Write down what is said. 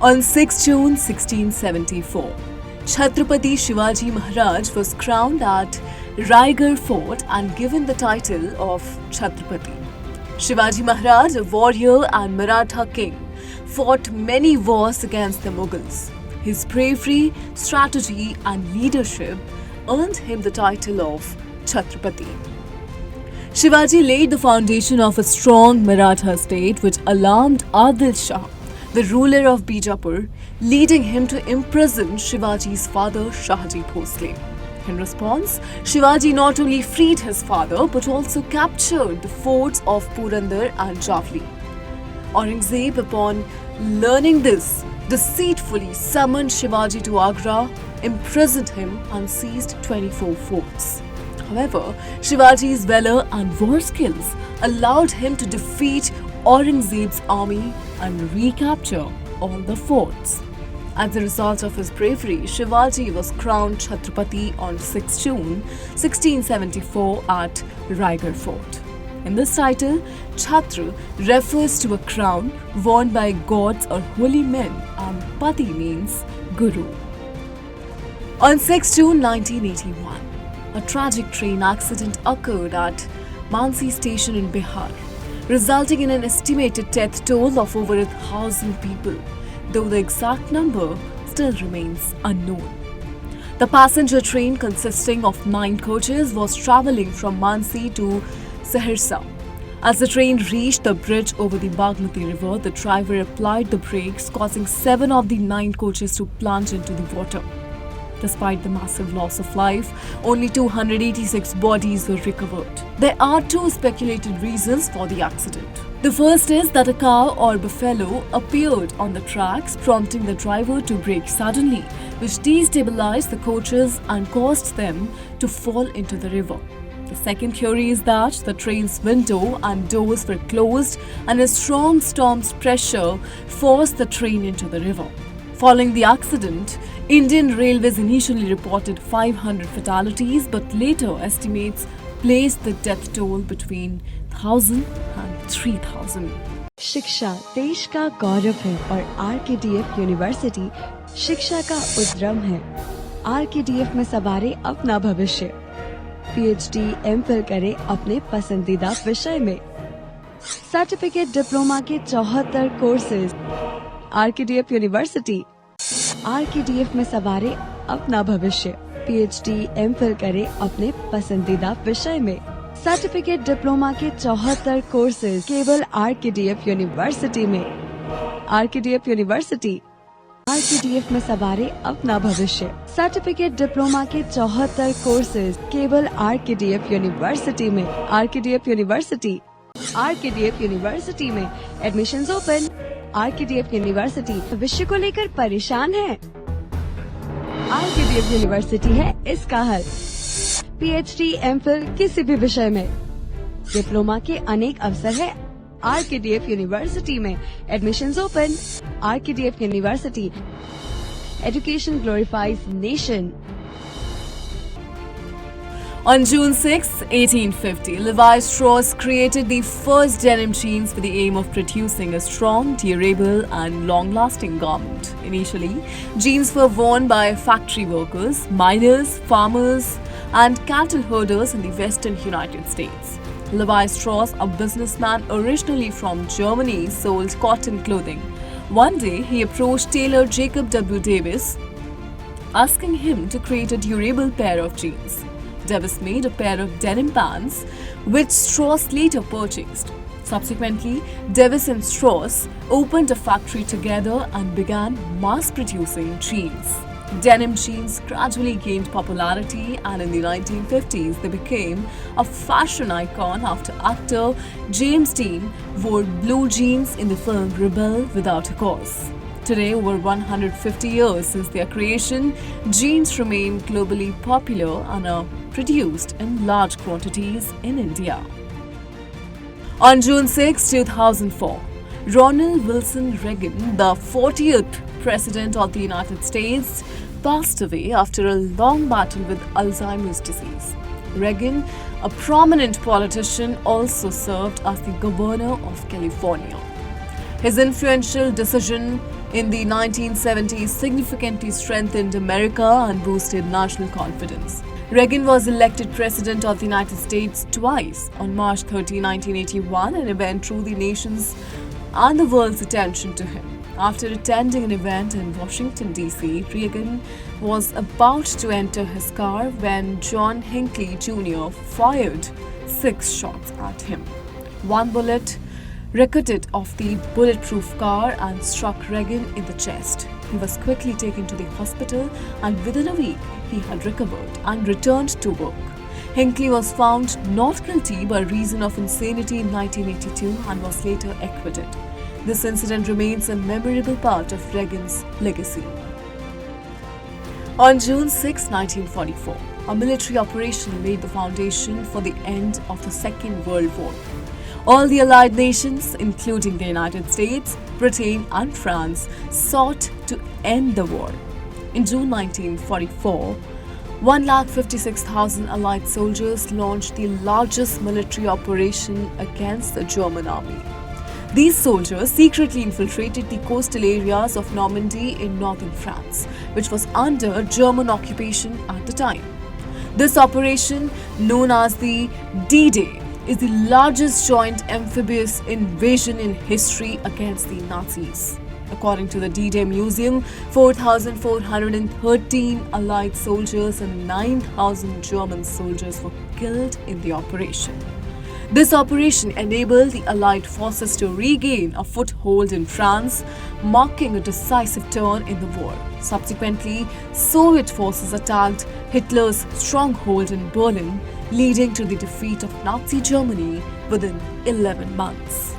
On 6 June 1674, Chhatrapati Shivaji Maharaj was crowned at Raigarh Fort and given the title of Chhatrapati. Shivaji Maharaj, a warrior and Maratha king, fought many wars against the Mughals. His bravery, strategy, and leadership earned him the title of Chhatrapati. Shivaji laid the foundation of a strong Maratha state which alarmed Adil Shah, the ruler of Bijapur, leading him to imprison Shivaji's father Shahaji Bhosle. In response, Shivaji not only freed his father but also captured the forts of Purandar and Javli. Aurangzeb, upon learning this, deceitfully summoned Shivaji to Agra, imprisoned him and seized 24 forts. However, Shivaji's valor and war skills allowed him to defeat Aurangzeb's army and recapture all the forts. As a result of his bravery, Shivaji was crowned Chhatrapati on 6 June 1674 at Raigarh Fort. In this title, Chhatra refers to a crown worn by gods or holy men, and Pati means Guru. On 6 June 1981, a tragic train accident occurred at Mansi station in Bihar, resulting in an estimated death toll of over 1,000 people, though the exact number still remains unknown. The passenger train, consisting of 9 coaches, was travelling from Mansi to Saharsa. As the train reached the bridge over the Bagmati River, the driver applied the brakes, causing 7 of the 9 coaches to plunge into the water. Despite the massive loss of life, only 286 bodies were recovered. There are 2 speculated reasons for the accident. The first is that a cow or buffalo appeared on the tracks, prompting the driver to brake suddenly, which destabilized the coaches and caused them to fall into the river. The second theory is that the train's window and doors were closed and a strong storm's pressure forced the train into the river. Following the accident, Indian Railways initially reported 500 fatalities, but later estimates placed the death toll between 1,000 and 3,000. शिक्षा देश का गौरव है और RKDF university शिक्षा का उद्यम है। RKDF में सवारे अपना भविष्य। पीएचडी, एमफिल करे अपने पसंदीदा विषय में। सर्टिफिकेट डिप्लोमा के 74 कोर्सेज। RKDF university. आरकेडीएफ में सवारे अपना भविष्य। पीएचडी, एमफिल करे अपने पसंदीदा विषय में। सर्टिफिकेट डिप्लोमा के 74 कोर्सेज केवल आरकेडीएफ यूनिवर्सिटी में। RKDF university. आरकेडीएफ में सवारे अपना भविष्य। सर्टिफिकेट डिप्लोमा के 74 कोर्सेज केवल आरकेडीएफ यूनिवर्सिटी में। RKDF university. आरकेडीएफ यूनिवर्सिटी में एडमिशंस ओपन। आरकेडीएफ यूनिवर्सिटी भविष्य को लेकर परेशान है? आरकेडीएफ यूनिवर्सिटी है इसका हल। पीएचडी, एमफिल किसी भी विषय में। डिप्लोमा के अनेक अवसर है आरकेडीएफ यूनिवर्सिटी में। Admissions open. RKDF university. Education glorifies nation. On June 6, 1850, Levi Strauss created the first denim jeans with the aim of producing a strong, durable and long-lasting garment. Initially, jeans were worn by factory workers, miners, farmers and cattle herders in the western United States. Levi Strauss, a businessman originally from Germany, sold cotton clothing. One day, he approached tailor Jacob W. Davis, asking him to create a durable pair of jeans. Davis made a pair of denim pants, which Strauss later purchased. Subsequently, Davis and Strauss opened a factory together and began mass-producing jeans. Denim jeans gradually gained popularity, and in the 1950s, they became a fashion icon after actor James Dean wore blue jeans in the film Rebel Without a Cause. Today, over 150 years since their creation, jeans remain globally popular and are produced in large quantities in India. On June 6, 2004, Ronald Wilson Reagan, the 40th President of the United States, passed away after a long battle with Alzheimer's disease. Reagan, a prominent politician, also served as the Governor of California. His influential decision in the 1970s significantly strengthened America and boosted national confidence. Reagan was elected President of the United States twice. On March 30, 1981, an event drew the nation's and the world's attention to him. After attending an event in Washington, D.C., Reagan was about to enter his car when John Hinckley Jr. fired 6 shots at him. One bullet ricochetted off the bulletproof car and struck Reagan in the chest. He was quickly taken to the hospital, and within a week, he had recovered and returned to work. Hinckley was found not guilty by reason of insanity in 1982 and was later acquitted. This incident remains a memorable part of Reagan's legacy. On June 6, 1944, a military operation laid the foundation for the end of the Second World War. All the Allied nations, including the United States, Britain, and France, sought to end the war. In June 1944, 156,000 Allied soldiers launched the largest military operation against the German army. These soldiers secretly infiltrated the coastal areas of Normandy in northern France, which was under German occupation at the time. This operation, known as the D-Day, is the largest joint amphibious invasion in history against the Nazis. According to the D-Day Museum, 4,413 Allied soldiers and 9,000 German soldiers were killed in the operation. This operation enabled the Allied forces to regain a foothold in France, marking a decisive turn in the war. Subsequently, Soviet forces attacked Hitler's stronghold in Berlin, leading to the defeat of Nazi Germany within 11 months.